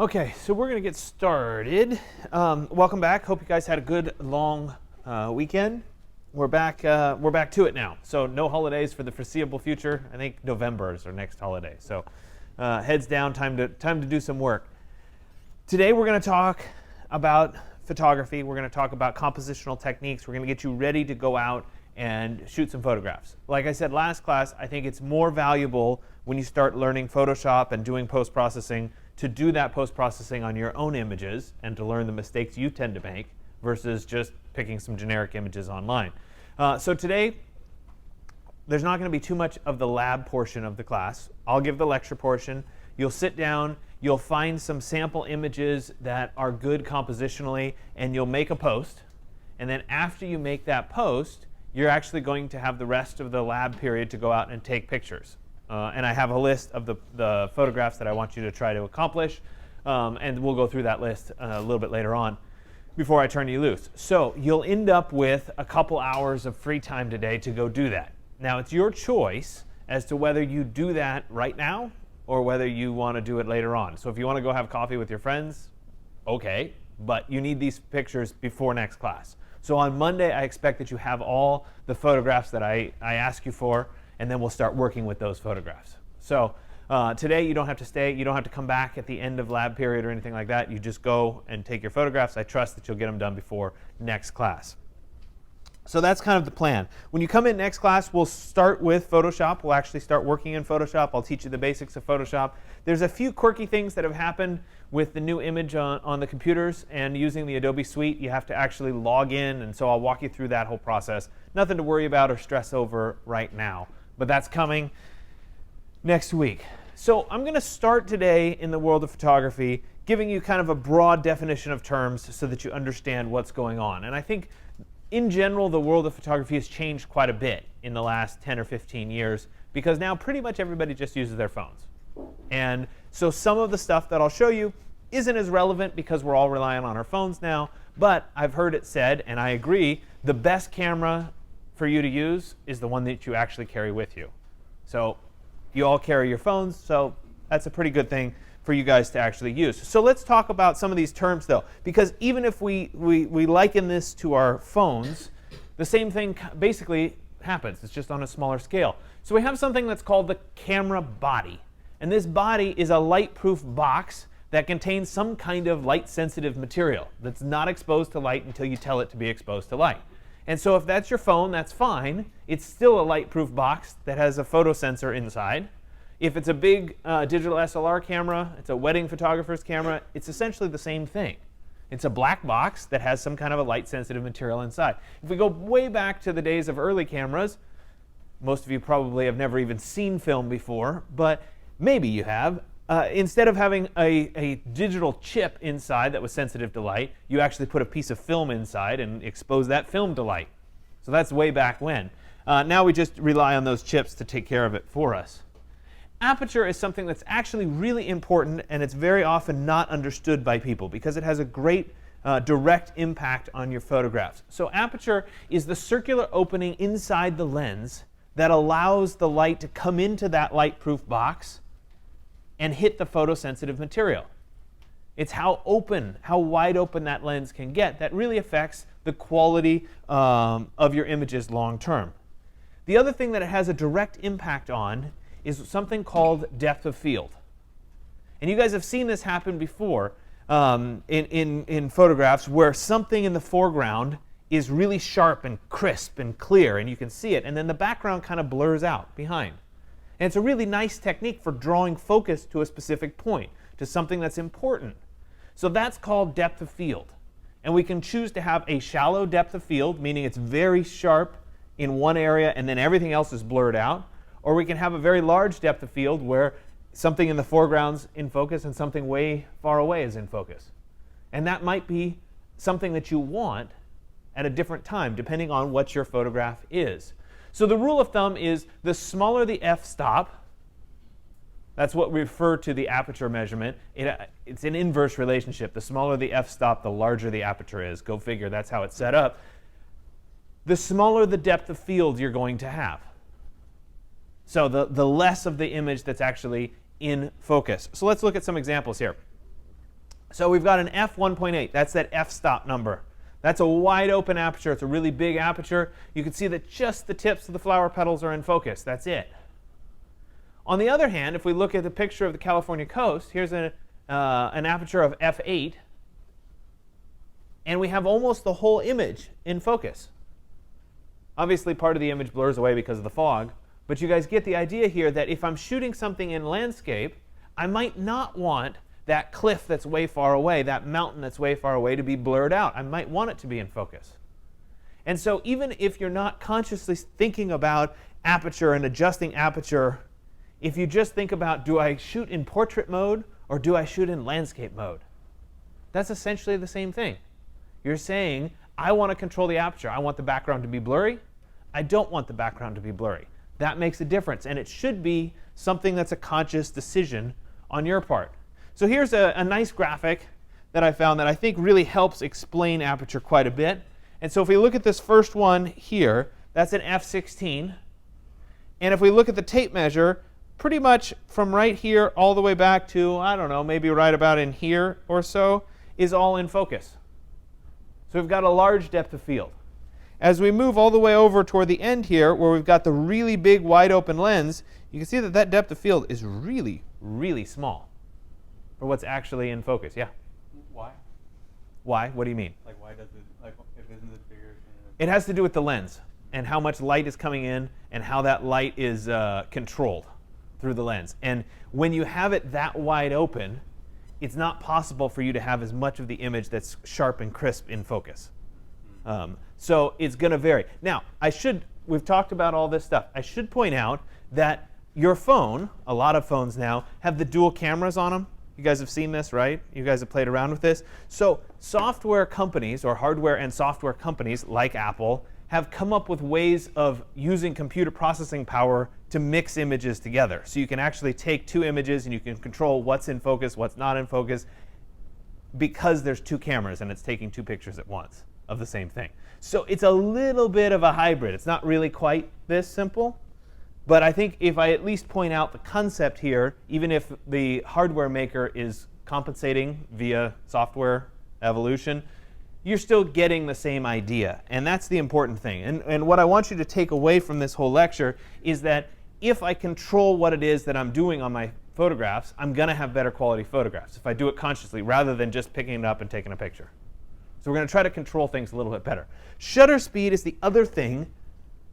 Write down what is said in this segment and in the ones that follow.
Okay, so we're going to get started. Welcome back. Hope you guys had a good long weekend. We're back to it now. So no holidays for the foreseeable future. I think November is our next holiday. So heads down, time to do some work. Today we're going to talk about photography. We're going to talk about compositional techniques. We're going to get you ready to go out and shoot some photographs. Like I said last class, I think it's more valuable when you start learning Photoshop and doing post-processing to do that post-processing on your own images and to learn the mistakes you tend to make versus just picking some generic images online. So today, there's not going to be too much of the lab portion of the class. I'll give the lecture portion. You'll sit down, you'll find some sample images that are good compositionally, and you'll make a post. And then after you make that post, you're actually going to have the rest of the lab period to go out and take pictures. And I have a list of the photographs that I want you to try to accomplish. And we'll go through that list a little bit later on before I turn you loose. So you'll end up with a couple hours of free time today to go do that. Now, it's your choice as to whether you do that right now or whether you want to do it later on. So if you want to go have coffee with your friends, okay. But you need these pictures before next class. So on Monday, I expect that you have all the photographs that I ask you for, and then we'll start working with those photographs. So today you don't have to stay, you don't have to come back at the end of lab period or anything like that. You just go and take your photographs. I trust that you'll get them done before next class. So that's kind of the plan. When you come in next class, we'll start with Photoshop. We'll actually start working in Photoshop. I'll teach you the basics of Photoshop. There's a few quirky things that have happened with the new image on the computers and using the Adobe Suite. You have to actually log in, and so I'll walk you through that whole process. Nothing to worry about or stress over right now, but that's coming next week. So I'm going to start today in the world of photography, giving you kind of a broad definition of terms so that you understand what's going on. And I think in general, the world of photography has changed quite a bit in the last 10 or 15 years because now pretty much everybody just uses their phones. And so some of the stuff that I'll show you isn't as relevant because we're all relying on our phones now, but I've heard it said, and I agree, the best camera for you to use is the one that you actually carry with you. So you all carry your phones, so that's a pretty good thing for you guys to actually use. So let's talk about some of these terms, though, because even if we liken this to our phones, the same thing basically happens. It's just on a smaller scale. So we have something that's called the camera body. And this body is a light-proof box that contains some kind of light-sensitive material that's not exposed to light until you tell it to be exposed to light. And so if that's your phone, that's fine. It's still a light-proof box that has a photo sensor inside. If it's a big digital SLR camera, it's a wedding photographer's camera, it's essentially the same thing. It's a black box that has some kind of a light-sensitive material inside. If we go way back to the days of early cameras, most of you probably have never even seen film before, but maybe you have. Instead of having a digital chip inside that was sensitive to light, you actually put a piece of film inside and expose that film to light. So that's way back when. Now we just rely on those chips to take care of it for us. Aperture is something that's actually really important, and it's very often not understood by people because it has a great direct impact on your photographs. So aperture is the circular opening inside the lens that allows the light to come into that light-proof box and hit the photosensitive material. It's how wide open that lens can get that really affects the quality of your images long term. The other thing that it has a direct impact on is something called depth of field. And you guys have seen this happen before in photographs where something in the foreground is really sharp and crisp and clear, and you can see it, and then the background kind of blurs out behind. And it's a really nice technique for drawing focus to a specific point, to something that's important. So that's called depth of field. And we can choose to have a shallow depth of field, meaning it's very sharp in one area and then everything else is blurred out. Or we can have a very large depth of field where something in the foreground's in focus and something way far away is in focus. And that might be something that you want at a different time, depending on what your photograph is. So the rule of thumb is the smaller the f-stop, that's what we refer to the aperture measurement. It's an inverse relationship. The smaller the f-stop, the larger the aperture is. Go figure, that's how it's set up. The smaller the depth of field you're going to have. So the less of the image that's actually in focus. So let's look at some examples here. So we've got an f1.8. That's that f-stop number. That's a wide open aperture. It's a really big aperture. You can see that just the tips of the flower petals are in focus. That's it. On the other hand, if we look at the picture of the California coast, here's an aperture of f8. And we have almost the whole image in focus. Obviously, part of the image blurs away because of the fog. But you guys get the idea here that if I'm shooting something in landscape, I might not want that cliff that's way far away, that mountain that's way far away to be blurred out. I might want it to be in focus. And so even if you're not consciously thinking about aperture and adjusting aperture, if you just think about, do I shoot in portrait mode or do I shoot in landscape mode? That's essentially the same thing. You're saying, I want to control the aperture. I want the background to be blurry. I don't want the background to be blurry. That makes a difference. And it should be something that's a conscious decision on your part. So here's a nice graphic that I found that I think really helps explain aperture quite a bit. And so if we look at this first one here, that's an f16. And if we look at the tape measure, pretty much from right here all the way back to, I don't know, maybe right about in here or so, is all in focus. So we've got a large depth of field. As we move all the way over toward the end here, where we've got the really big wide open lens, you can see that that depth of field is really, really small for what's actually in focus. Yeah? Why? Why? What do you mean? Like, why does it, like, if isn't it bigger? It has to do with the lens and how much light is coming in and how that light is controlled through the lens. And when you have it that wide open, it's not possible for you to have as much of the image that's sharp and crisp in focus. So it's going to vary. Now, we've talked about all this stuff. I should point out that your phone, a lot of phones now, have the dual cameras on them. You guys have seen this, right? You guys have played around with this. So software companies, or hardware and software companies like Apple, have come up with ways of using computer processing power to mix images together. So you can actually take two images and you can control what's in focus, what's not in focus, because there's two cameras and it's taking two pictures at once of the same thing. So it's a little bit of a hybrid. It's not really quite this simple. But I think if I at least point out the concept here, even if the hardware maker is compensating via software evolution, you're still getting the same idea. And that's the important thing. And what I want you to take away from this whole lecture is that if I control what it is that I'm doing on my photographs, I'm going to have better quality photographs if I do it consciously rather than just picking it up and taking a picture. So we're going to try to control things a little bit better. Shutter speed is the other thing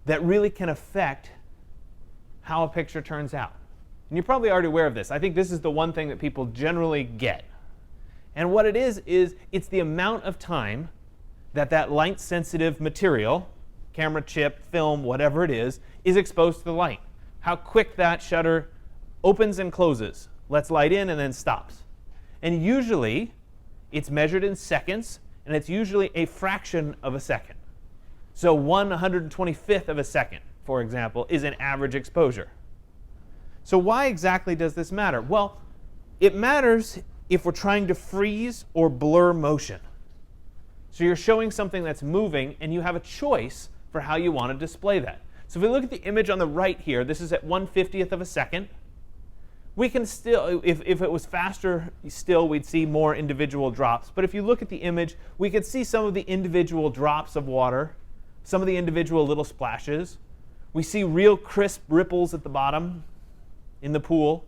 that really can affect how a picture turns out. And you're probably already aware of this. I think this is the one thing that people generally get. And what it is it's the amount of time that that light-sensitive material, camera chip, film, whatever it is exposed to the light. How quick that shutter opens and closes, lets light in and then stops. And usually, it's measured in seconds, and it's usually a fraction of a second. So 1/125th of a second, for example, is an average exposure. So why exactly does this matter? Well, it matters if we're trying to freeze or blur motion. So you're showing something that's moving, and you have a choice for how you want to display that. So if we look at the image on the right here, this is at 1/50th of a second. We can still, if it was faster still, we'd see more individual drops. But if you look at the image, we could see some of the individual drops of water, some of the individual little splashes. We see real crisp ripples at the bottom in the pool.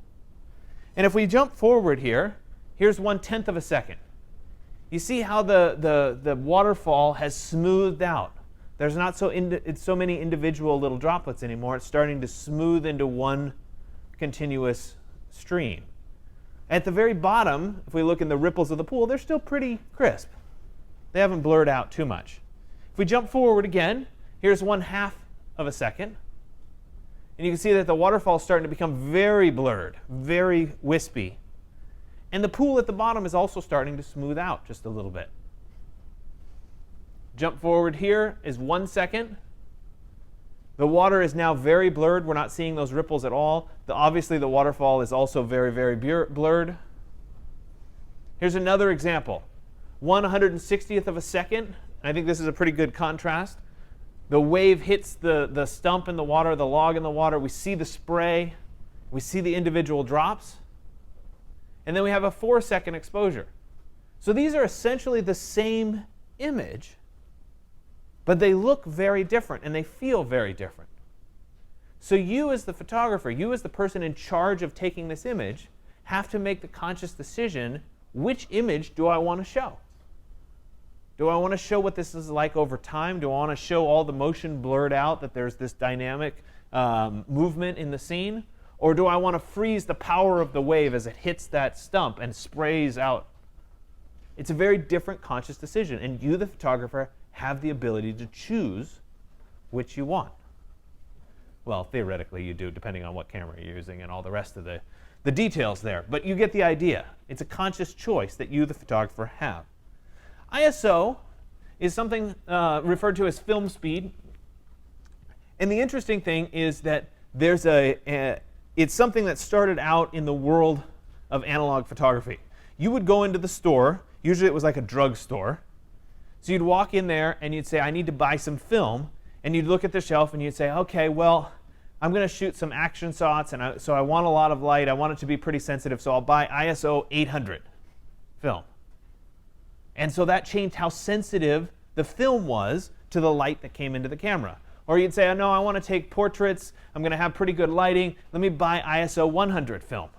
And if we jump forward here, here's 1/10th of a second. You see how the waterfall has smoothed out. There's not so many individual little droplets anymore. It's starting to smooth into one continuous stream. At the very bottom, if we look in the ripples of the pool, they're still pretty crisp. They haven't blurred out too much. If we jump forward again, here's 1/2 of a second. And you can see that the waterfall is starting to become very blurred, very wispy. And the pool at the bottom is also starting to smooth out just a little bit. Jump forward here is 1 second. The water is now very blurred. We're not seeing those ripples at all. Obviously, the waterfall is also very, very blurred. Here's another example. 1/160th of a second. I think this is a pretty good contrast. The wave hits the stump in the water, the log in the water. We see the spray. We see the individual drops. And then we have a 4-second exposure. So these are essentially the same image, but they look very different and they feel very different. So you as the photographer, you as the person in charge of taking this image, have to make the conscious decision, which image do I want to show? Do I want to show what this is like over time? Do I want to show all the motion blurred out, that there's this dynamic movement in the scene? Or do I want to freeze the power of the wave as it hits that stump and sprays out? It's a very different conscious decision, and you, the photographer, have the ability to choose which you want. Well, theoretically you do, depending on what camera you're using and all the rest of the details there. But you get the idea. It's a conscious choice that you, the photographer, have. ISO is something referred to as film speed. And the interesting thing is that there's it's something that started out in the world of analog photography. You would go into the store. Usually it was like a drugstore. So you'd walk in there and you'd say, I need to buy some film. And you'd look at the shelf and you'd say, OK, well, I'm going to shoot some action shots, and so I want a lot of light. I want it to be pretty sensitive, so I'll buy ISO 800 film. And so that changed how sensitive the film was to the light that came into the camera. Or you'd say, oh, no, I want to take portraits. I'm going to have pretty good lighting. Let me buy ISO 100 film.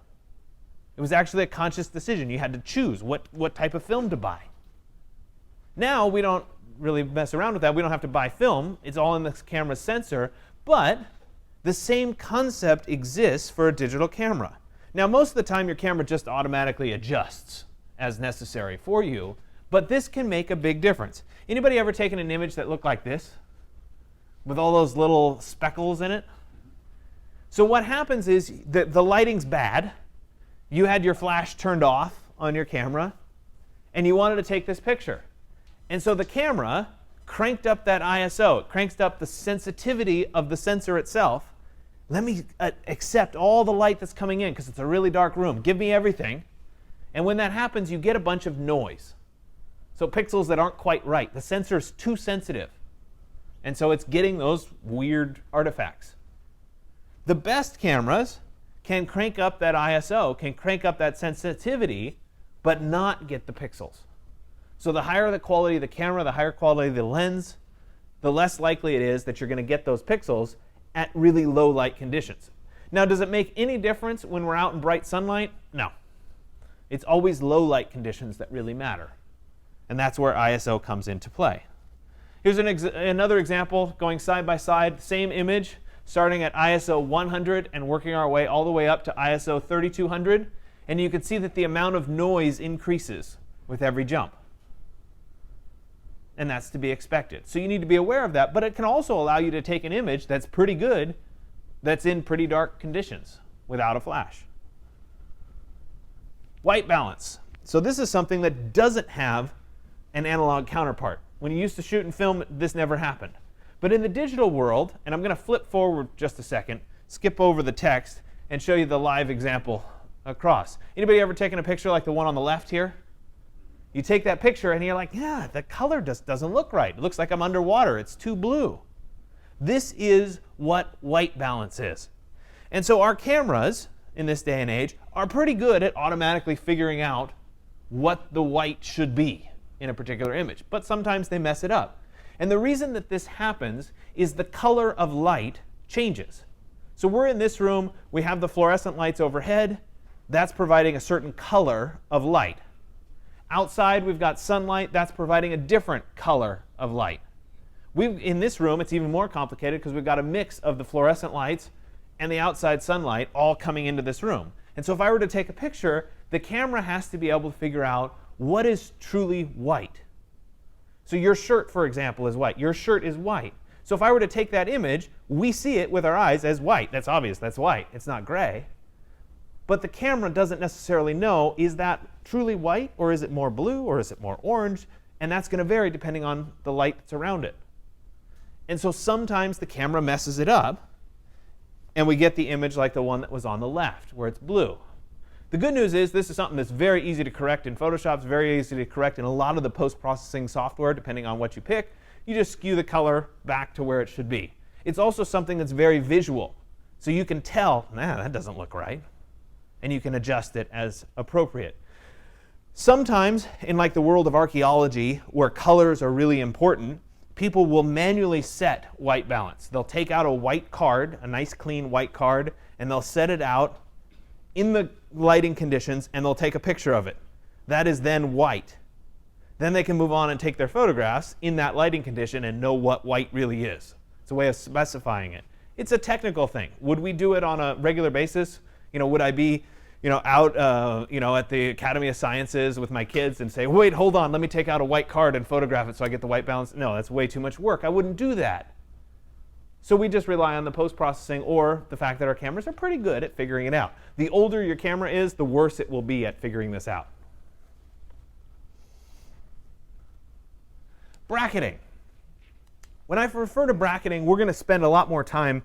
It was actually a conscious decision. You had to choose what type of film to buy. Now we don't really mess around with that. We don't have to buy film. It's all in the camera's sensor. But the same concept exists for a digital camera. Now, most of the time, your camera just automatically adjusts as necessary for you. But this can make a big difference. Anybody ever taken an image that looked like this, with all those little speckles in it? So what happens is that the lighting's bad. You had your flash turned off on your camera, and you wanted to take this picture. And so the camera cranked up that ISO. It cranks up the sensitivity of the sensor itself. Let me accept all the light that's coming in because it's a really dark room. Give me everything. And when that happens, you get a bunch of noise. So pixels that aren't quite right. The sensor is too sensitive. And so it's getting those weird artifacts. The best cameras can crank up that ISO, can crank up that sensitivity, but not get the pixels. So the higher the quality of the camera, the higher quality of the lens, the less likely it is that you're going to get those pixels at really low light conditions. Now, does it make any difference when we're out in bright sunlight? No. It's always low light conditions that really matter. And that's where ISO comes into play. Here's another example going side by side, same image, starting at ISO 100 and working our way all the way up to ISO 3200. And you can see that the amount of noise increases with every jump. And that's to be expected. So you need to be aware of that. But it can also allow you to take an image that's pretty good, that's in pretty dark conditions without a flash. White balance. So this is something that doesn't have an analog counterpart. When you used to shoot in film, this never happened. But in the digital world, and I'm going to flip forward just a second, skip over the text, and show you the live example across. Anybody ever taken a picture like the one on the left here? You take that picture and you're like, yeah, the color just doesn't look right. It looks like I'm underwater. It's too blue. This is what white balance is. And so our cameras in this day and age are pretty good at automatically figuring out what the white should be in a particular image. But sometimes they mess it up. And the reason that this happens is the color of light changes. So we're in this room. We have the fluorescent lights overhead. That's providing a certain color of light. Outside, we've got sunlight. That's providing a different color of light. In this room, it's even more complicated because we've got a mix of the fluorescent lights and the outside sunlight all coming into this room. And so if I were to take a picture, the camera has to be able to figure out what is truly white. So your shirt, for example, is white. Your shirt is white. So if I were to take that image, we see it with our eyes as white. That's obvious. That's white. It's not gray. But the camera doesn't necessarily know, is that truly white, or is it more blue, or is it more orange? And that's going to vary depending on the light that's around it. And so sometimes the camera messes it up, and we get the image like the one that was on the left, where it's blue. The good news is this is something that's very easy to correct in Photoshop. It's very easy to correct in a lot of the post-processing software, depending on what you pick. You just skew the color back to where it should be. It's also something that's very visual. So you can tell, nah, that doesn't look right. And you can adjust it as appropriate. Sometimes in like the world of archaeology, where colors are really important, people will manually set white balance. They'll take out a white card, a nice clean white card, and they'll set it out in the lighting conditions, and they'll take a picture of it. That is then white. Then they can move on and take their photographs in that lighting condition and know what white really is. It's a way of specifying it. It's a technical thing. Would we do it on a regular basis? Would I be out at the Academy of Sciences with my kids and say, wait, hold on, let me take out a white card and photograph it so I get the white balance? No, that's way too much work. I wouldn't do that. So we just rely on the post-processing or the fact that our cameras are pretty good at figuring it out. The older your camera is, the worse it will be at figuring this out. Bracketing. When I refer to bracketing, we're going to spend a lot more time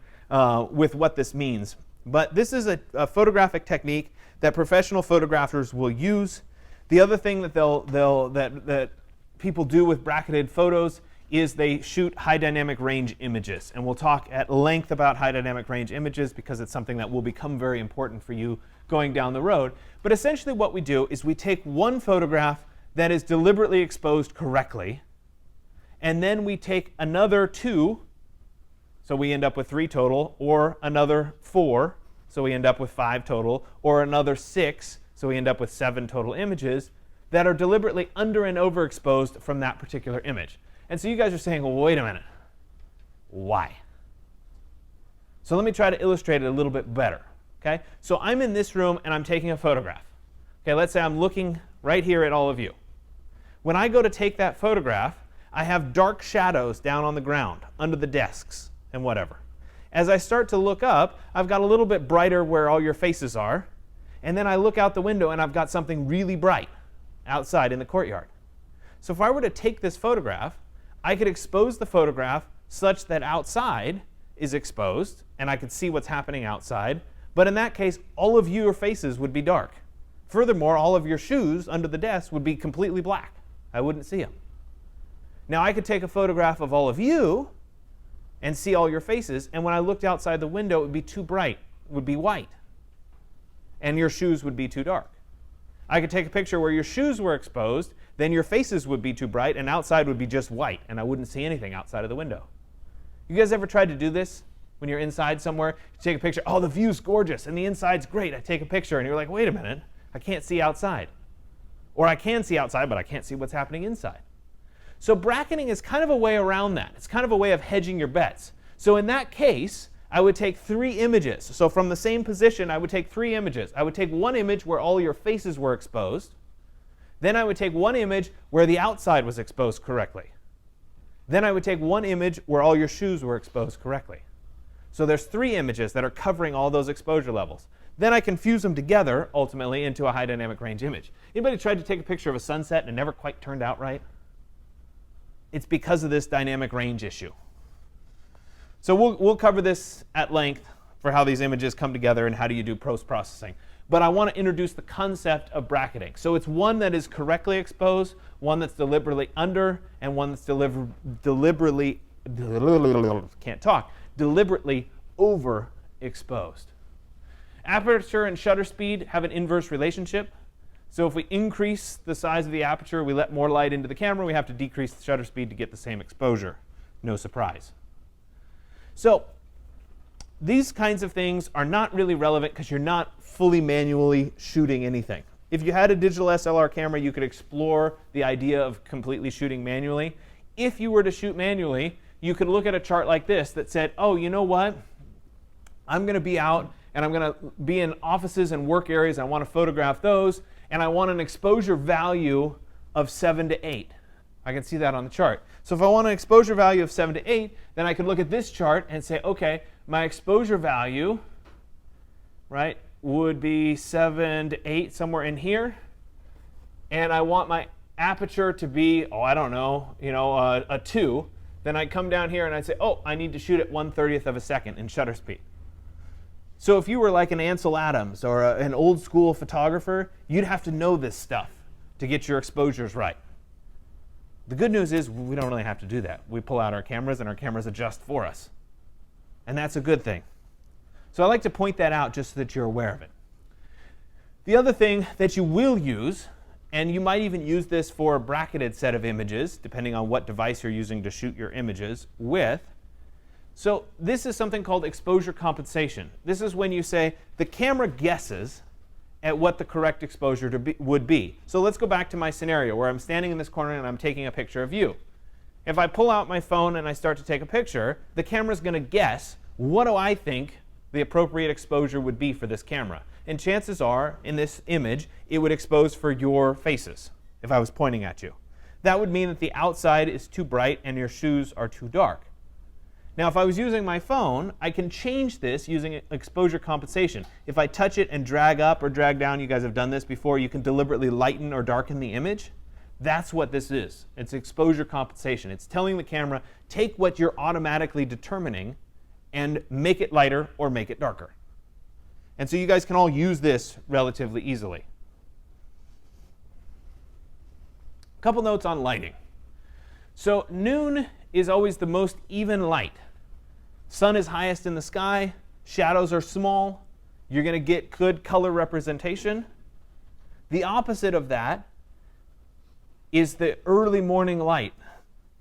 with what this means. But this is a photographic technique that professional photographers will use. The other thing that that people do with bracketed photos is they shoot high dynamic range images. And we'll talk at length about high dynamic range images because it's something that will become very important for you going down the road. But essentially what we do is we take one photograph that is deliberately exposed correctly, and then we take another 2, so we end up with 3 total, or another 4, so we end up with 5 total, or another 6, so we end up with 7 total images that are deliberately under and overexposed from that particular image. And so you guys are saying, well, wait a minute. Why? So let me try to illustrate it a little bit better. Okay? So I'm in this room and I'm taking a photograph. Okay, let's say I'm looking right here at all of you. When I go to take that photograph, I have dark shadows down on the ground, under the desks and whatever. As I start to look up, I've got a little bit brighter where all your faces are. And then I look out the window and I've got something really bright outside in the courtyard. So if I were to take this photograph, I could expose the photograph such that outside is exposed, and I could see what's happening outside. But in that case, all of your faces would be dark. Furthermore, all of your shoes under the desk would be completely black. I wouldn't see them. Now, I could take a photograph of all of you and see all your faces, and when I looked outside the window, it would be too bright. It would be white. And your shoes would be too dark. I could take a picture where your shoes were exposed, then your faces would be too bright, and outside would be just white, and I wouldn't see anything outside of the window. You guys ever tried to do this when you're inside somewhere? You take a picture, oh, the view's gorgeous, and the inside's great. I take a picture, and you're like, wait a minute, I can't see outside. Or I can see outside, but I can't see what's happening inside. So bracketing is kind of a way around that. It's kind of a way of hedging your bets. So in that case, I would take 3 images. So from the same position, I would take 3 images. I would take one image where all your faces were exposed. Then I would take one image where the outside was exposed correctly. Then I would take one image where all your shoes were exposed correctly. So there's 3 images that are covering all those exposure levels. Then I can fuse them together, ultimately, into a high dynamic range image. Anybody tried to take a picture of a sunset and it never quite turned out right? It's because of this dynamic range issue. So we'll cover this at length for how these images come together and how do you do post-processing. But I want to introduce the concept of bracketing. So it's one that is correctly exposed, one that's deliberately under, and one that's deliberately overexposed. Aperture and shutter speed have an inverse relationship. So if we increase the size of the aperture, we let more light into the camera, we have to decrease the shutter speed to get the same exposure. No surprise. So these kinds of things are not really relevant because you're not fully manually shooting anything. If you had a digital SLR camera, you could explore the idea of completely shooting manually. If you were to shoot manually, you could look at a chart like this that said, oh, you know what? I'm going to be out and I'm going to be in offices and work areas. I want to photograph those. And I want an exposure value of 7 to 8. I can see that on the chart. So if I want an exposure value of 7 to 8, then I could look at this chart and say, OK, my exposure value, right, would be 7 to 8, somewhere in here. And I want my aperture to be, oh, I don't know, a 2. Then I'd come down here and I'd say, oh, I need to shoot at 1/30th of a second in shutter speed. So if you were like an Ansel Adams or an old school photographer, you'd have to know this stuff to get your exposures right. The good news is we don't really have to do that. We pull out our cameras and our cameras adjust for us. And that's a good thing. So I like to point that out just so that you're aware of it. The other thing that you will use, And you might even use this for a bracketed set of images, depending on what device you're using to shoot your images with. So this is something called exposure compensation. This is when you say the camera guesses at what the correct exposure would be. So let's go back to my scenario where I'm standing in this corner and I'm taking a picture of you. If I pull out my phone and I start to take a picture, the camera's going to guess, what do I think the appropriate exposure would be for this camera? And chances are, in this image, it would expose for your faces if I was pointing at you. That would mean that the outside is too bright and your shoes are too dark. Now, if I was using my phone, I can change this using exposure compensation. If I touch it and drag up or drag down, you guys have done this before, you can deliberately lighten or darken the image. That's what this is. It's exposure compensation. It's telling the camera, take what you're automatically determining and make it lighter or make it darker. And so you guys can all use this relatively easily. A couple notes on lighting. So noon is always the most even light. Sun is highest in the sky. Shadows are small. You're going to get good color representation. The opposite of that is the early morning light.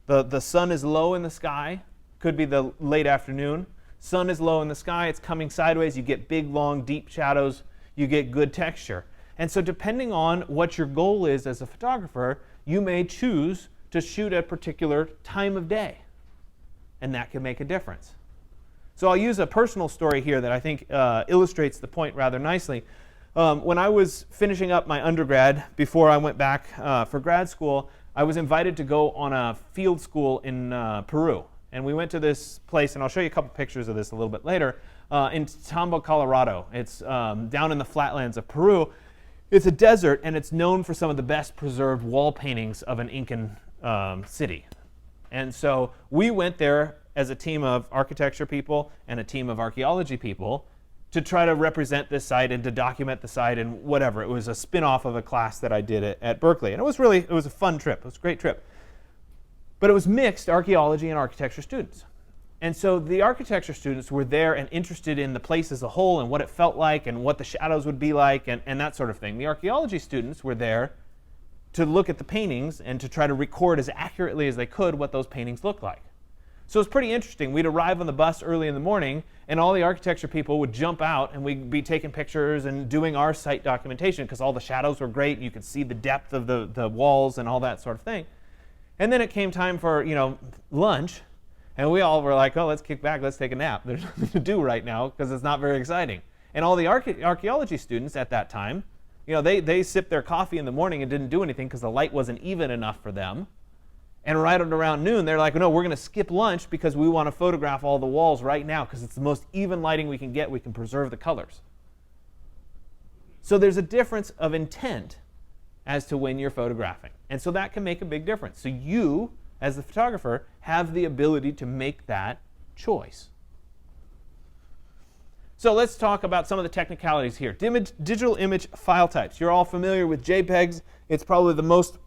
The sun is low in the sky. Could be the late afternoon. Sun is low in the sky. It's coming sideways. You get big, long, deep shadows. You get good texture. And so depending on what your goal is as a photographer, you may choose to shoot at a particular time of day. And that can make a difference. So I'll use a personal story here that I think illustrates the point rather nicely. When I was finishing up my undergrad, before I went back for grad school, I was invited to go on a field school in Peru. And we went to this place, and I'll show you a couple pictures of this a little bit later, in Tambo, Colorado. It's down in the flatlands of Peru. It's a desert, and it's known for some of the best preserved wall paintings of an Incan city. And so we went there as a team of architecture people and a team of archaeology people to try to represent this site and to document the site and whatever. It was a spin-off of a class that I did at Berkeley. And it was a fun trip. It was a great trip. But it was mixed archaeology and architecture students. And so the architecture students were there and interested in the place as a whole and what it felt like and what the shadows would be like and that sort of thing. The archaeology students were there to look at the paintings and to try to record as accurately as they could what those paintings looked like. So it's pretty interesting. We'd arrive on the bus early in the morning, and all the architecture people would jump out, and we'd be taking pictures and doing our site documentation because all the shadows were great. You could see the depth of the walls and all that sort of thing. And then it came time for lunch, and we all were like, oh, let's kick back, let's take a nap. There's nothing to do right now because it's not very exciting. And all the archaeology students at that time, they sipped their coffee in the morning and didn't do anything because the light wasn't even enough for them. And right around noon, they're like, no, we're going to skip lunch because we want to photograph all the walls right now because it's the most even lighting we can get. We can preserve the colors. So there's a difference of intent as to when you're photographing. And so that can make a big difference. So you, as the photographer, have the ability to make that choice. So let's talk about some of the technicalities here. Digital image file types. You're all familiar with JPEGs. It's probably the most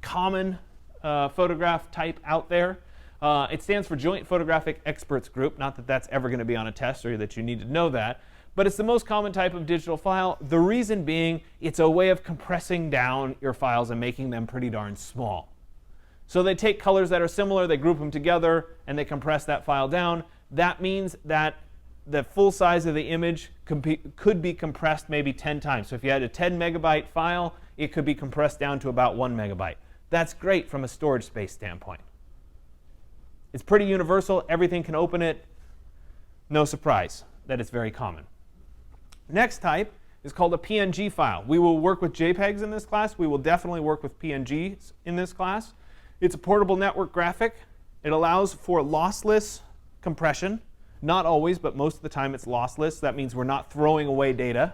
common photograph type out there. It stands for Joint Photographic Experts Group. Not that that's ever going to be on a test or that you need to know that. But it's the most common type of digital file. The reason being, it's a way of compressing down your files and making them pretty darn small. So they take colors that are similar, they group them together, and they compress that file down. That means that the full size of the image could be compressed maybe 10 times. So if you had a 10 megabyte file, it could be compressed down to about 1 megabyte. That's great from a storage space standpoint. It's pretty universal. Everything can open it. No surprise that it's very common. Next type is called a PNG file. We will work with JPEGs in this class. We will definitely work with PNGs in this class. It's a portable network graphic. It allows for lossless compression. Not always, but most of the time it's lossless. That means we're not throwing away data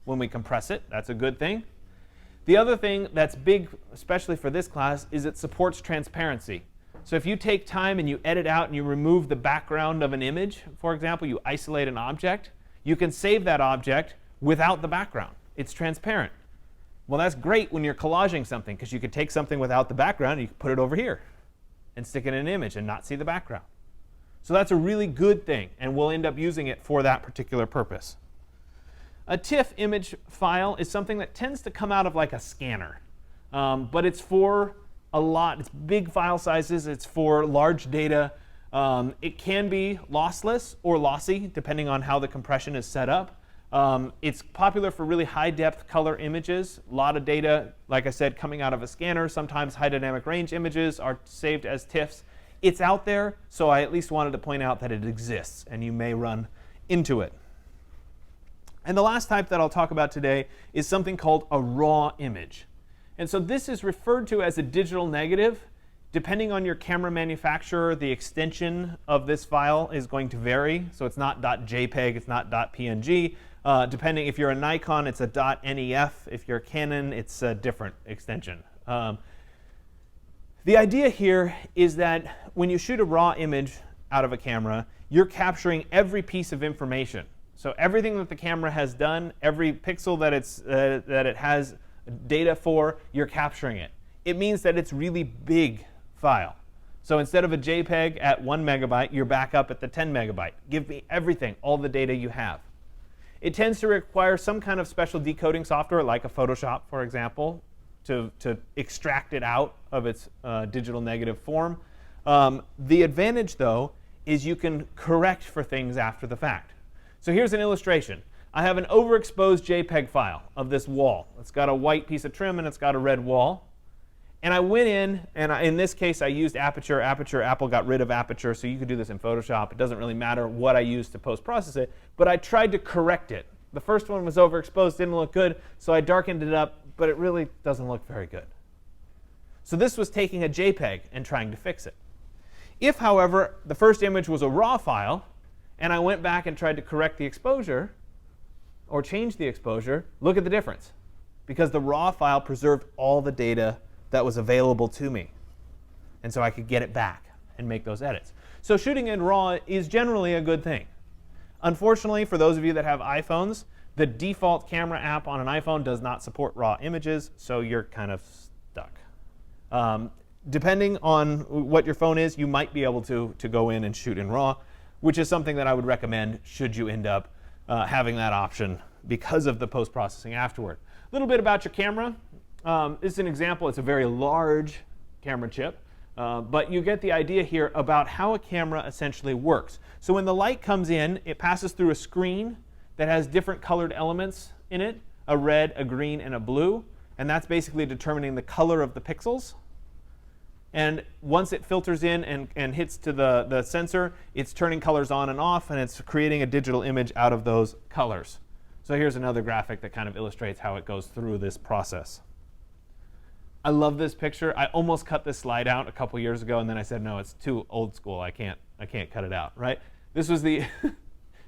when we compress it. That's a good thing. The other thing that's big, especially for this class, is it supports transparency. So if you take time and you edit out and you remove the background of an image, for example, you isolate an object, you can save that object without the background. It's transparent. Well, that's great when you're collaging something because you could take something without the background and you can put it over here and stick it in an image and not see the background. So that's a really good thing, and we'll end up using it for that particular purpose. A TIFF image file is something that tends to come out of like a scanner. but it's for a lot. It's big file sizes. It's for large data. It can be lossless or lossy, depending on how the compression is set up. It's popular for really high-depth color images. A lot of data, like I said, coming out of a scanner. Sometimes high dynamic range images are saved as TIFFs. It's out there, so I at least wanted to point out that it exists, and you may run into it. And the last type that I'll talk about today is something called a raw image. And so this is referred to as a digital negative. Depending on your camera manufacturer, the extension of this file is going to vary. So it's not .jpeg, it's not .png. Depending, if you're a Nikon, it's a .nef. If you're a Canon, it's a different extension. The idea here is that when you shoot a raw image out of a camera, you're capturing every piece of information. So everything that the camera has done, every pixel that it has data for, you're capturing it. It means that it's really big file. So instead of a JPEG at 1 megabyte, you're back up at the 10 megabyte. Give me everything, all the data you have. It tends to require some kind of special decoding software, like a Photoshop, for example, to extract it out of its digital negative form. The advantage, though, is you can correct for things after the fact. So here's an illustration. I have an overexposed JPEG file of this wall. It's got a white piece of trim and it's got a red wall. And I went in, and in this case, I used Aperture. Apple got rid of Aperture, so you could do this in Photoshop. It doesn't really matter what I use to post-process it. But I tried to correct it. The first one was overexposed, didn't look good, so I darkened it up, but it really doesn't look very good. So this was taking a JPEG and trying to fix it. If, however, the first image was a raw file, and I went back and tried to correct the exposure, or change the exposure, look at the difference. Because the raw file preserved all the data that was available to me. And so I could get it back and make those edits. So shooting in RAW is generally a good thing. Unfortunately, for those of you that have iPhones, the default camera app on an iPhone does not support RAW images, so you're kind of stuck. Depending on what your phone is, you might be able to go in and shoot in RAW, which is something that I would recommend should you end up having that option because of the post-processing afterward. A little bit about your camera. This is an example. It's a very large camera chip. But you get the idea here about how a camera essentially works. So when the light comes in, it passes through a screen that has different colored elements in it, a red, a green, and a blue. And that's basically determining the color of the pixels. And once it filters in and hits to the sensor, it's turning colors on and off, and it's creating a digital image out of those colors. So here's another graphic that kind of illustrates how it goes through this process. I love this picture. I almost cut this slide out a couple years ago, and then I said, no, it's too old school. I can't cut it out, right? This was the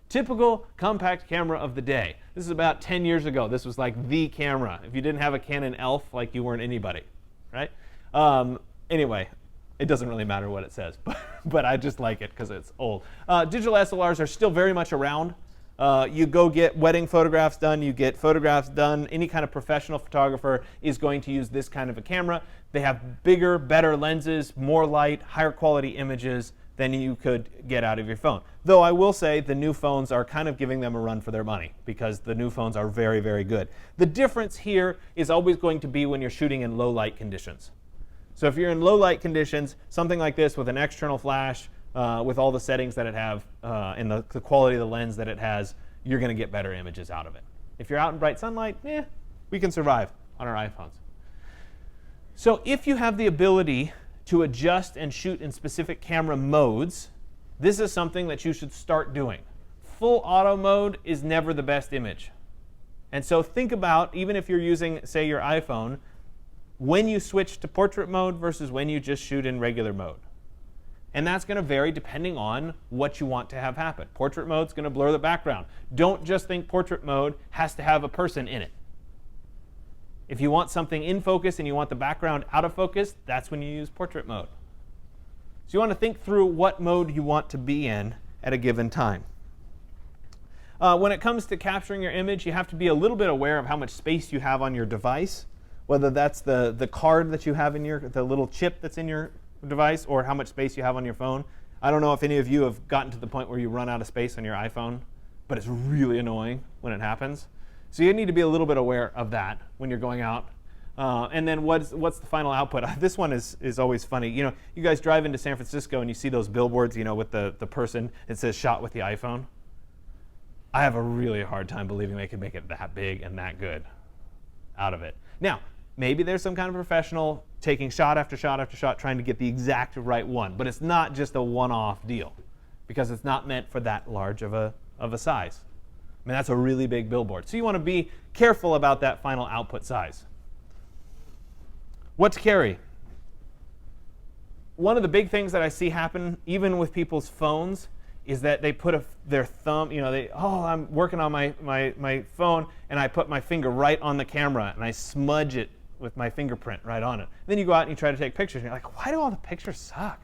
typical compact camera of the day. This is about 10 years ago. This was like the camera. If you didn't have a Canon ELPH, like you weren't anybody, right? Anyway, it doesn't really matter what it says, but I just like it because it's old. Digital SLRs are still very much around. You go get wedding photographs done, you get photographs done. Any kind of professional photographer is going to use this kind of a camera. They have bigger, better lenses, more light, higher quality images than you could get out of your phone. Though I will say the new phones are kind of giving them a run for their money because the new phones are very, very good. The difference here is always going to be when you're shooting in low light conditions. So if you're in low light conditions, something like this with an external flash, with all the settings that it have and the quality of the lens that it has, you're going to get better images out of it. If you're out in bright sunlight, we can survive on our iPhones. So if you have the ability to adjust and shoot in specific camera modes, this is something that you should start doing. Full auto mode is never the best image. And so think about, even if you're using, say, your iPhone, when you switch to portrait mode versus when you just shoot in regular mode. And that's going to vary depending on what you want to have happen. Portrait mode is going to blur the background. Don't just think portrait mode has to have a person in it. If you want something in focus and you want the background out of focus, that's when you use portrait mode. So you want to think through what mode you want to be in at a given time. When it comes to capturing your image, you have to be a little bit aware of how much space you have on your device, whether that's the card that you have in the little chip that's in your device, or how much space you have on your phone. I don't know if any of you have gotten to the point where you run out of space on your iPhone, but it's really annoying when it happens. So you need to be a little bit aware of that when you're going out. And then what's the final output? This one is always funny. You guys drive into San Francisco and you see those billboards, with the person, it says shot with the iPhone. I have a really hard time believing they could make it that big and that good out of it. Now, maybe there's some kind of professional taking shot after shot after shot trying to get the exact right one, but it's not just a one-off deal because it's not meant for that large of a size. I mean, that's a really big billboard. So you want to be careful about that final output size. What to carry? One of the big things that I see happen, even with people's phones, is that they put their thumb, I'm working on my phone, and I put my finger right on the camera, and I smudge it with my fingerprint right on it. Then you go out and you try to take pictures, and you're like, why do all the pictures suck?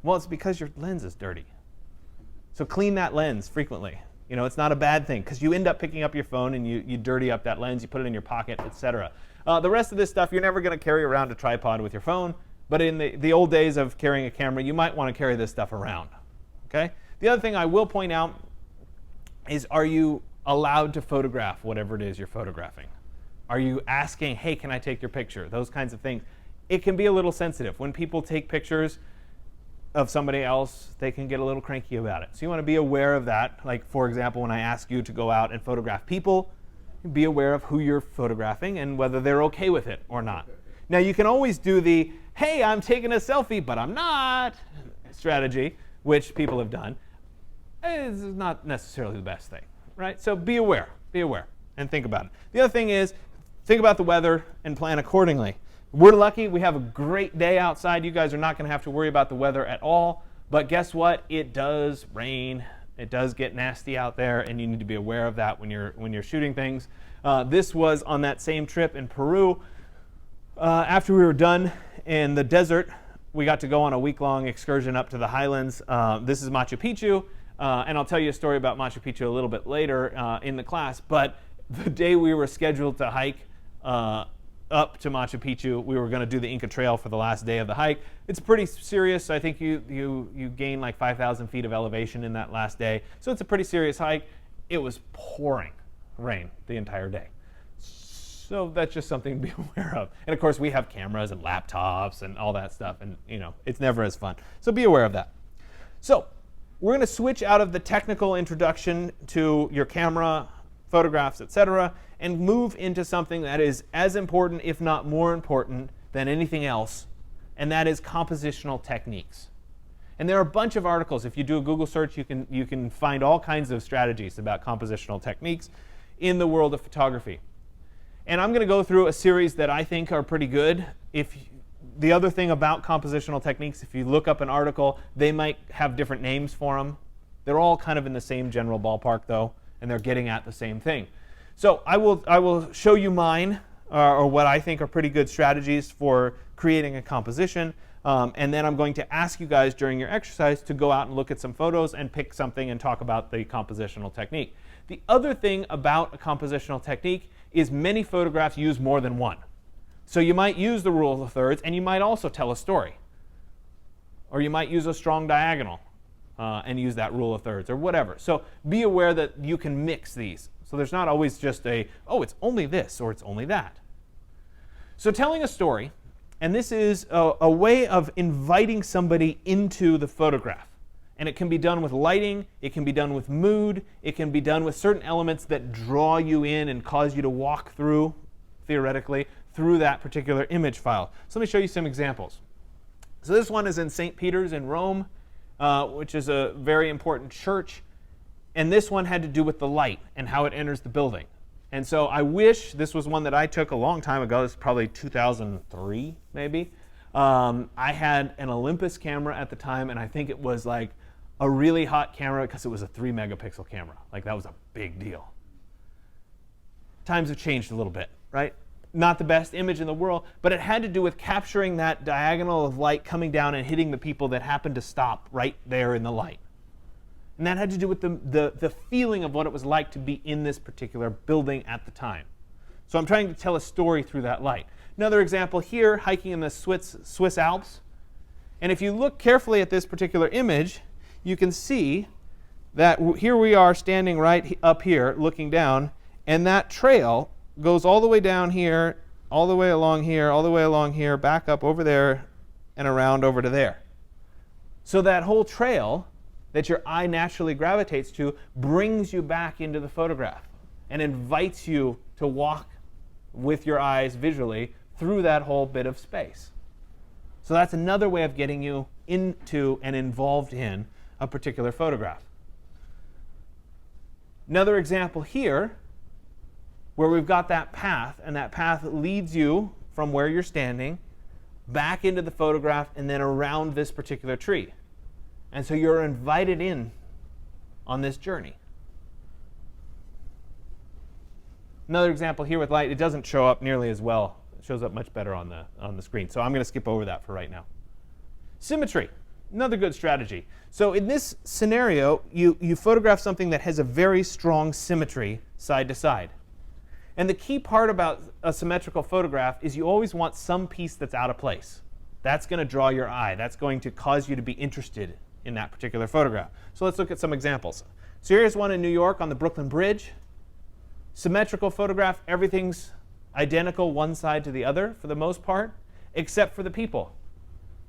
Well, it's because your lens is dirty. So clean that lens frequently. It's not a bad thing, because you end up picking up your phone, and you dirty up that lens, you put it in your pocket, etc. The rest of this stuff, you're never going to carry around a tripod with your phone, but in the old days of carrying a camera, you might want to carry this stuff around. Okay? The other thing I will point out is, are you allowed to photograph whatever it is you're photographing? Are you asking, hey, can I take your picture? Those kinds of things. It can be a little sensitive. When people take pictures of somebody else, they can get a little cranky about it. So you want to be aware of that. Like, for example, when I ask you to go out and photograph people, be aware of who you're photographing and whether they're okay with it or not. Now, you can always do the, hey, I'm taking a selfie, but I'm not strategy, which people have done. It's not necessarily the best thing, right? So be aware, and think about it. The other thing is, think about the weather and plan accordingly. We're lucky. We have a great day outside. You guys are not going to have to worry about the weather at all. But guess what? It does rain. It does get nasty out there, and you need to be aware of that when you're shooting things. This was on that same trip in Peru. After we were done in the desert, we got to go on a week-long excursion up to the highlands. This is Machu Picchu, and I'll tell you a story about Machu Picchu a little bit later in the class. But the day we were scheduled to hike up to Machu Picchu, we were going to do the Inca Trail for the last day of the hike. It's pretty serious. I think you gain like 5,000 feet of elevation in that last day. So it's a pretty serious hike. It was pouring rain the entire day. So that's just something to be aware of. And of course, we have cameras and laptops and all that stuff, and it's never as fun. So be aware of that. So we're going to switch out of the technical introduction to your camera, photographs, etc., and move into something that is as important, if not more important, than anything else, and that is compositional techniques. And there are a bunch of articles. If you do a Google search, you can find all kinds of strategies about compositional techniques in the world of photography. And I'm going to go through a series that I think are pretty good. The other thing about compositional techniques, if you look up an article, they might have different names for them. They're all kind of in the same general ballpark, though, and they're getting at the same thing. So I will show you mine, or what I think are pretty good strategies for creating a composition. And then I'm going to ask you guys during your exercise to go out and look at some photos and pick something and talk about the compositional technique. The other thing about a compositional technique is many photographs use more than one. So you might use the rule of thirds, and you might also tell a story. Or you might use a strong diagonal and use that rule of thirds, or whatever. So be aware that you can mix these. So there's not always just it's only this or it's only that. So telling a story, and this is a way of inviting somebody into the photograph. And it can be done with lighting, it can be done with mood, it can be done with certain elements that draw you in and cause you to walk through, theoretically, through that particular image file. So let me show you some examples. So this one is in St. Peter's in Rome, which is a very important church. And this one had to do with the light and how it enters the building. And so I wish this was one that I took a long time ago. This is probably 2003, maybe. I had an Olympus camera at the time, and I think it was like a really hot camera because it was a 3-megapixel camera. Like, that was a big deal. Times have changed a little bit, right? Not the best image in the world, but it had to do with capturing that diagonal of light coming down and hitting the people that happened to stop right there in the light. And that had to do with the feeling of what it was like to be in this particular building at the time. So I'm trying to tell a story through that light. Another example here, hiking in the Swiss Alps. And if you look carefully at this particular image, you can see that here we are standing right up here looking down, and that trail goes all the way down here all the way along here, all the way along here, back up over there, and around over to there. So that whole trail that your eye naturally gravitates to brings you back into the photograph and invites you to walk with your eyes visually through that whole bit of space. So that's another way of getting you into and involved in a particular photograph. Another example here where we've got that path, and that path leads you from where you're standing back into the photograph and then around this particular tree. And so you're invited in on this journey. Another example here with light, it doesn't show up nearly as well. It shows up much better on the screen. So I'm going to skip over that for right now. Symmetry, another good strategy. So in this scenario, you photograph something that has a very strong symmetry side to side. And the key part about a symmetrical photograph is you always want some piece that's out of place. That's going to draw your eye. That's going to cause you to be interested in that particular photograph. So let's look at some examples. So here's one in New York on the Brooklyn Bridge. Symmetrical photograph, everything's identical one side to the other for the most part, except for the people.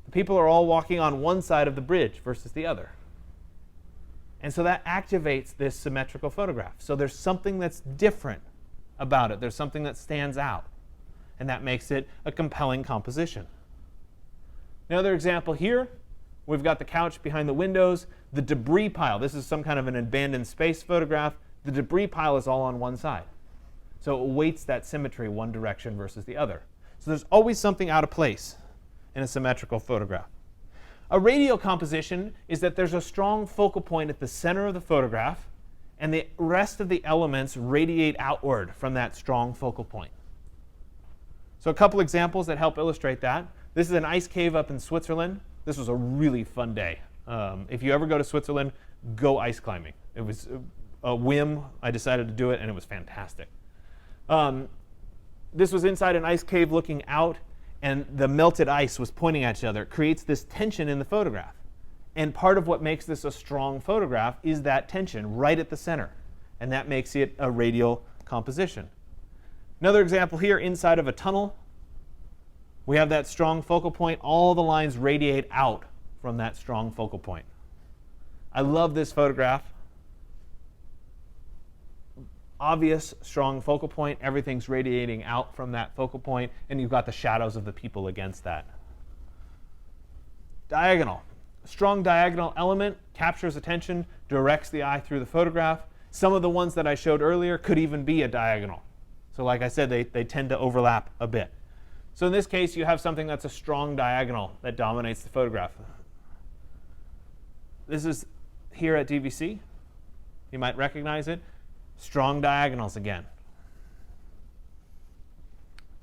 The people are all walking on one side of the bridge versus the other. And so that activates this symmetrical photograph. So there's something that's different about it. There's something that stands out. And that makes it a compelling composition. Another example here, we've got the couch behind the windows, the debris pile. This is some kind of an abandoned space photograph. The debris pile is all on one side. So it weights that symmetry one direction versus the other. So there's always something out of place in a symmetrical photograph. A radial composition is that there's a strong focal point at the center of the photograph, and the rest of the elements radiate outward from that strong focal point. So a couple examples that help illustrate that. This is an ice cave up in Switzerland. This was a really fun day. If you ever go to Switzerland, go ice climbing. It was a whim. I decided to do it, and it was fantastic. This was inside an ice cave looking out, and the melted ice was pointing at each other. It creates this tension in the photograph. And part of what makes this a strong photograph is that tension right at the center. And that makes it a radial composition. Another example here, inside of a tunnel. We have that strong focal point. All the lines radiate out from that strong focal point. I love this photograph. Obvious, strong focal point. Everything's radiating out from that focal point. And you've got the shadows of the people against that. Diagonal. Strong diagonal element captures attention, directs the eye through the photograph. Some of the ones that I showed earlier could even be a diagonal. So like I said, they tend to overlap a bit. So in this case, you have something that's a strong diagonal that dominates the photograph. This is here at DVC. You might recognize it. Strong diagonals again.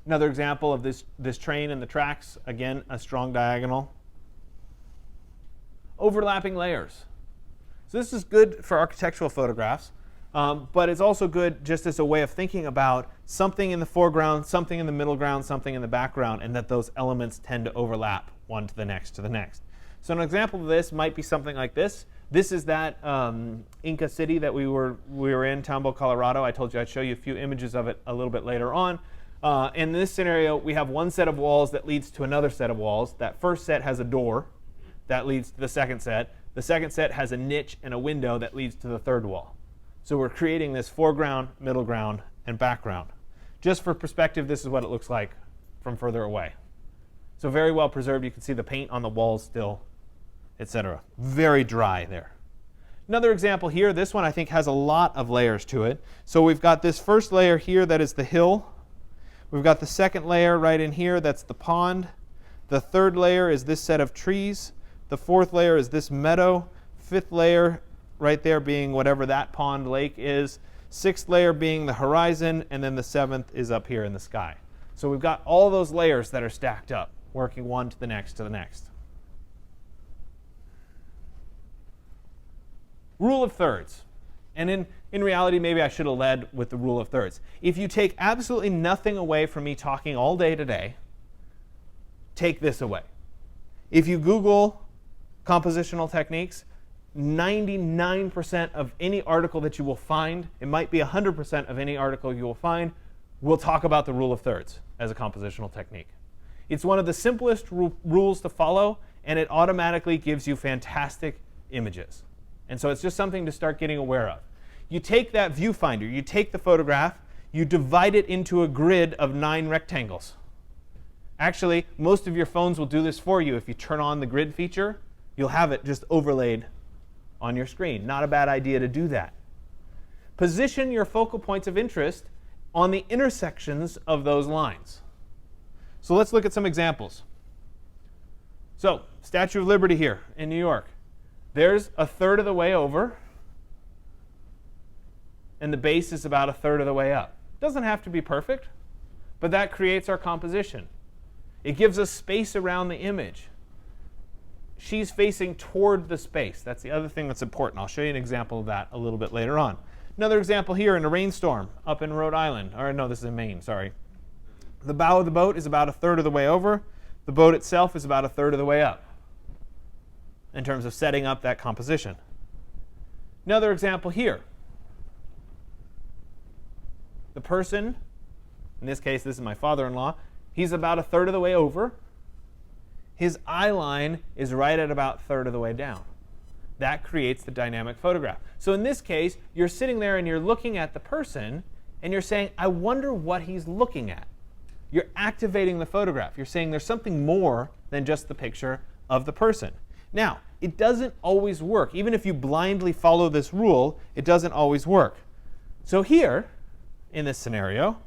Another example of this train and the tracks, again, a strong diagonal. Overlapping layers. So this is good for architectural photographs, but it's also good just as a way of thinking about something in the foreground, something in the middle ground, something in the background, and that those elements tend to overlap one to the next to the next. So an example of this might be something like this. This is that Inca city that we were in, Tambo, Colorado. I told you I'd show you a few images of it a little bit later on. In this scenario, we have one set of walls that leads to another set of walls. That first set has a door that leads to the second set. The second set has a niche and a window that leads to the third wall. So we're creating this foreground, middle ground, and background. Just for perspective, this is what it looks like from further away. So very well preserved. You can see the paint on the walls still, etc. Very dry there. Another example here, this one I think has a lot of layers to it. So we've got this first layer here that is the hill. We've got the second layer right in here, that's the pond. The third layer is this set of trees. The fourth layer is this meadow. Fifth layer right there being whatever that pond lake is. Sixth layer being the horizon, and then the seventh is up here in the sky. So we've got all those layers that are stacked up, working one to the next to the next. Rule of thirds. And in reality, maybe I should have led with the rule of thirds. If you take absolutely nothing away from me talking all day today, take this away. If you Google compositional techniques, 99% of any article that you will find, it might be 100% of any article you will find, we'll talk about the rule of thirds as a compositional technique. It's one of the simplest rules to follow, and it automatically gives you fantastic images. And so it's just something to start getting aware of. You take that viewfinder, you take the photograph, you divide it into a grid of 9 rectangles. Actually, most of your phones will do this for you. If you turn on the grid feature, you'll have it just overlaid on your screen. Not a bad idea to do that. Position your focal points of interest on the intersections of those lines. So let's look at some examples. So, Statue of Liberty here in New York. There's a third of the way over, and the base is about a third of the way up. Doesn't have to be perfect, but that creates our composition. It gives us space around the image. She's facing toward the space. That's the other thing that's important. I'll show you an example of that a little bit later on. Another example here in a rainstorm up in Rhode Island. Or no, this is in Maine, sorry. The bow of the boat is about a third of the way over. The boat itself is about a third of the way up in terms of setting up that composition. Another example here. The person, in this case, this is my father-in-law, he's about a third of the way over. His eye line is right at about a third of the way down. That creates the dynamic photograph. So in this case, you're sitting there and you're looking at the person, and you're saying, I wonder what he's looking at. You're activating the photograph. You're saying there's something more than just the picture of the person. Now, it doesn't always work. Even if you blindly follow this rule, it doesn't always work. So here, in this scenario,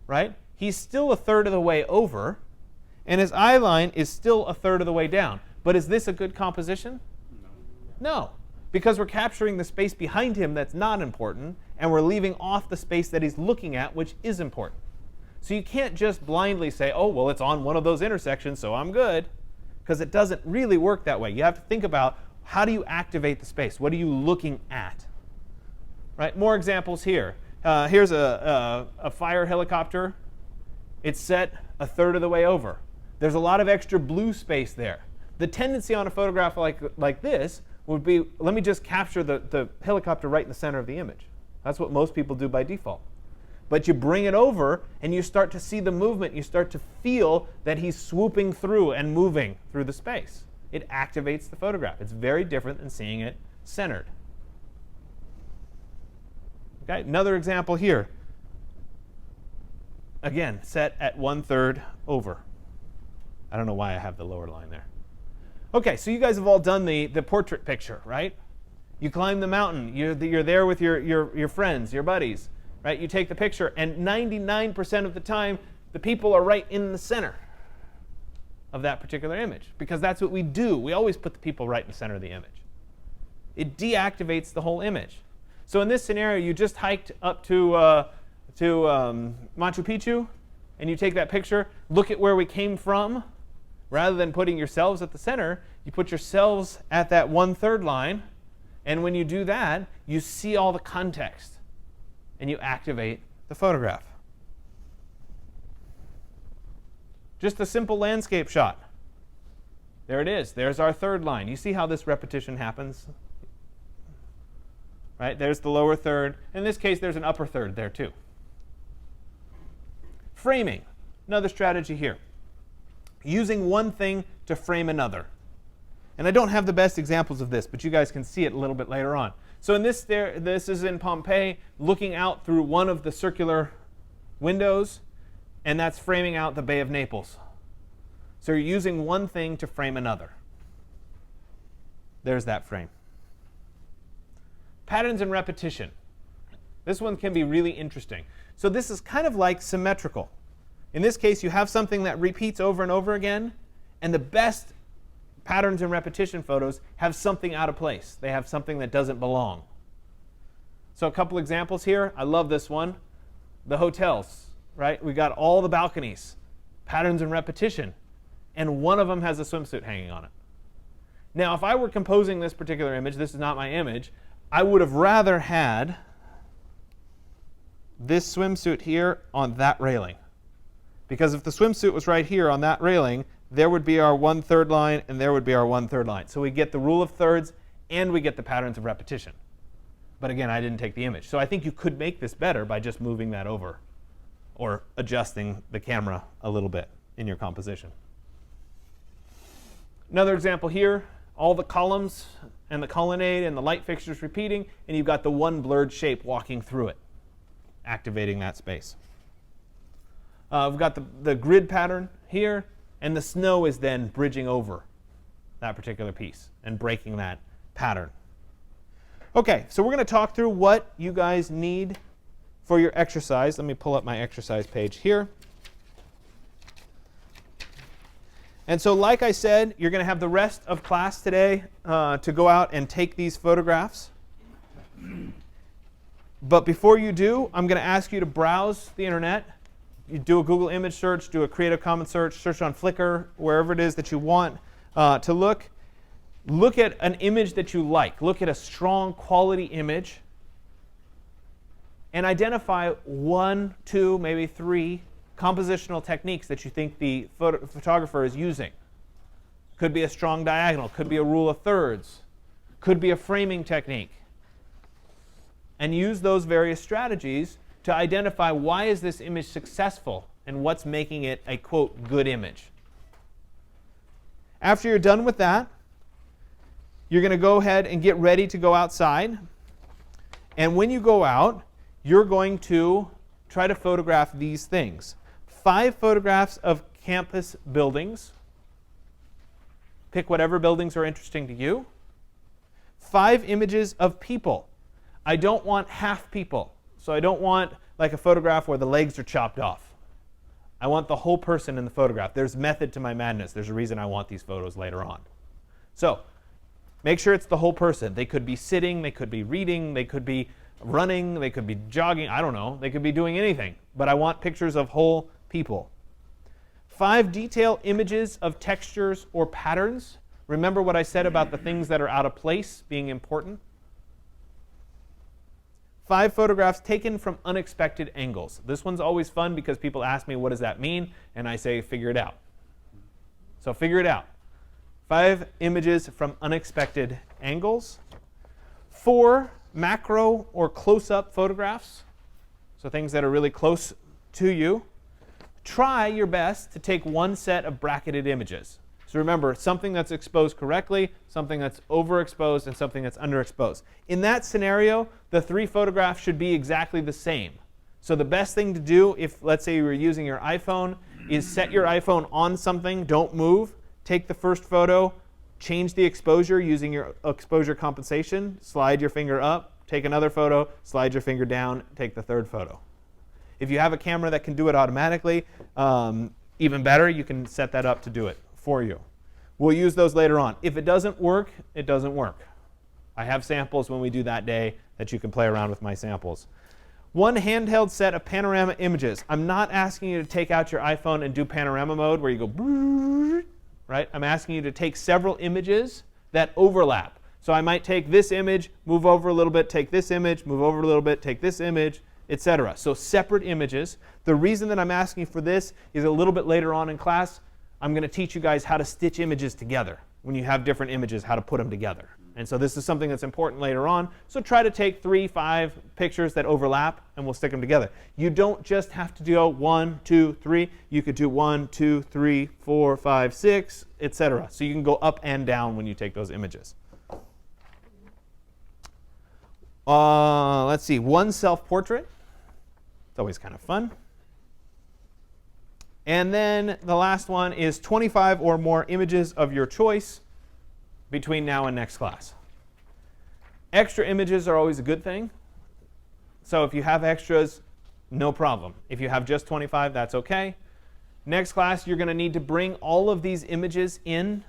right, he's still a third of the way over, and his eye line is still a third of the way down. But is this a good composition? No, because we're capturing the space behind him that's not important, and we're leaving off the space that he's looking at, which is important. So you can't just blindly say, oh, well, it's on one of those intersections, so I'm good, because it doesn't really work that way. You have to think about, how do you activate the space? What are you looking at? Right? More examples here. Here's a fire helicopter. It's set a third of the way over. There's a lot of extra blue space there. The tendency on a photograph like this would be, let me just capture the helicopter right in the center of the image. That's what most people do by default. But you bring it over, and you start to see the movement. You start to feel that he's swooping through and moving through the space. It activates the photograph. It's very different than seeing it centered. Okay, another example here. Again, set at 1/3 over. I don't know why I have the lower line there. OK, so you guys have all done the portrait picture, right? You climb the mountain. You're there with your friends, your buddies. Right? You take the picture, and 99% of the time, the people are right in the center of that particular image, because that's what we do. We always put the people right in the center of the image. It deactivates the whole image. So in this scenario, you just hiked up to Machu Picchu, and you take that picture. Look at where we came from. Rather than putting yourselves at the center, you put yourselves at that 1/3 line, and when you do that, you see all the context. And you activate the photograph. Just a simple landscape shot. There it is. There's our third line. You see how this repetition happens? Right? There's the lower third. In this case, there's an upper third there too. Framing. Another strategy here. Using one thing to frame another. And I don't have the best examples of this, but you guys can see it a little bit later on. So in this is in Pompeii, looking out through one of the circular windows, and that's framing out the Bay of Naples. So you're using one thing to frame another. There's that frame. Patterns and repetition. This one can be really interesting. So this is kind of like symmetrical. In this case, you have something that repeats over and over again, and the best patterns and repetition photos have something out of place. They have something that doesn't belong. So a couple examples here. I love this one. The hotels, right? We've got all the balconies, patterns and repetition, and one of them has a swimsuit hanging on it. Now, if I were composing this particular image, this is not my image, I would have rather had this swimsuit here on that railing. Because if the swimsuit was right here on that railing, there would be our 1/3 line, and there would be our 1/3 line. So we get the rule of thirds, and we get the patterns of repetition. But again, I didn't take the image. So I think you could make this better by just moving that over or adjusting the camera a little bit in your composition. Another example here, all the columns and the colonnade and the light fixtures repeating, and you've got the one blurred shape walking through it, activating that space. We've got the grid pattern here, and the snow is then bridging over that particular piece and breaking that pattern. Okay, so we're going to talk through what you guys need for your exercise. Let me pull up my exercise page here. And so like I said, you're going to have the rest of class today to go out and take these photographs. But before you do, I'm going to ask you to browse the internet. You do a Google image search, do a Creative Commons search, search on Flickr, wherever it is that you want to look. Look at an image that you like. Look at a strong quality image. And identify 1, 2, maybe 3 compositional techniques that you think the photographer is using. Could be a strong diagonal, could be a rule of thirds, could be a framing technique. And use those various strategies to identify why is this image successful and what's making it a, quote, good image. After you're done with that, you're going to go ahead and get ready to go outside. And when you go out, you're going to try to photograph these things. 5 photographs of campus buildings. Pick whatever buildings are interesting to you. 5 images of people. I don't want half people. So I don't want like a photograph where the legs are chopped off. I want the whole person in the photograph. There's method to my madness. There's a reason I want these photos later on. So make sure it's the whole person. They could be sitting, they could be reading, they could be running, they could be jogging, I don't know. They could be doing anything. But I want pictures of whole people. 5 detail images of textures or patterns. Remember what I said about the things that are out of place being important? 5 photographs taken from unexpected angles. This one's always fun because people ask me, what does that mean? And I say, figure it out. So figure it out. 5 images from unexpected angles. 4 macro or close-up photographs. So things that are really close to you. Try your best to take 1 set of bracketed images. So remember, something that's exposed correctly, something that's overexposed, and something that's underexposed. In that scenario, the 3 photographs should be exactly the same. So the best thing to do, if let's say you were using your iPhone, is set your iPhone on something, don't move, take the first photo, change the exposure using your exposure compensation, slide your finger up, take another photo, slide your finger down, take the 3rd photo. If you have a camera that can do it automatically, even better, you can set that up to do it for you. We'll use those later on. If it doesn't work, it doesn't work. I have samples when we do that day that you can play around with my samples. 1 handheld set of panorama images. I'm not asking you to take out your iPhone and do panorama mode where you go, right? I'm asking you to take several images that overlap. So I might take this image, move over a little bit, take this image, move over a little bit, take this image, etc. So separate images. The reason that I'm asking for this is a little bit later on in class, I'm going to teach you guys how to stitch images together. When you have different images, how to put them together. And so this is something that's important later on. So try to take 3, 5 pictures that overlap, and we'll stick them together. You don't just have to do 1, 2, 3. You could do 1, 2, 3, 4, 5, 6, etc. So you can go up and down when you take those images. Let's see, 1 self-portrait. It's always kind of fun. And then the last one is 25 or more images of your choice between now and next class. Extra images are always a good thing. So if you have extras, no problem. If you have just 25, that's OK. Next class, you're going to need to bring all of these images in.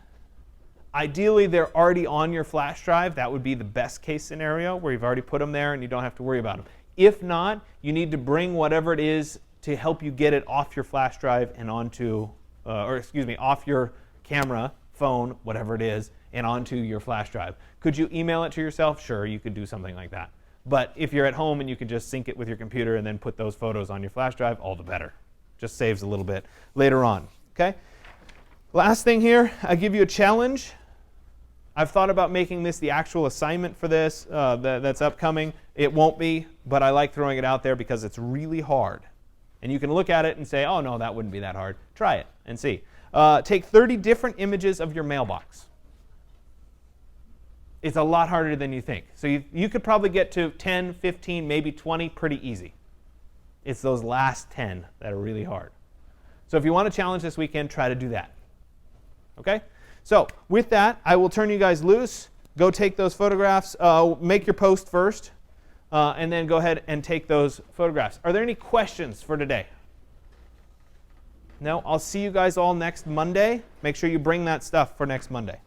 Ideally, they're already on your flash drive. That would be the best case scenario where you've already put them there and you don't have to worry about them. If not, you need to bring whatever it is to help you get it off your flash drive and onto, off your camera, phone, whatever it is, and onto your flash drive. Could you email it to yourself? Sure, you could do something like that. But if you're at home and you could just sync it with your computer and then put those photos on your flash drive, all the better. Just saves a little bit later on. Okay? Last thing here, I give you a challenge. I've thought about making this the actual assignment for this that's upcoming. It won't be, but I like throwing it out there because it's really hard. And you can look at it and say, oh, no, that wouldn't be that hard. Try it and see. Take 30 different images of your mailbox. It's a lot harder than you think. So you could probably get to 10, 15, maybe 20 pretty easy. It's those last 10 that are really hard. So if you want to challenge this weekend, try to do that. OK? So with that, I will turn you guys loose. Go take those photographs. Make your post first. And then go ahead and take those photographs. Are there any questions for today? No? I'll see you guys all next Monday. Make sure you bring that stuff for next Monday.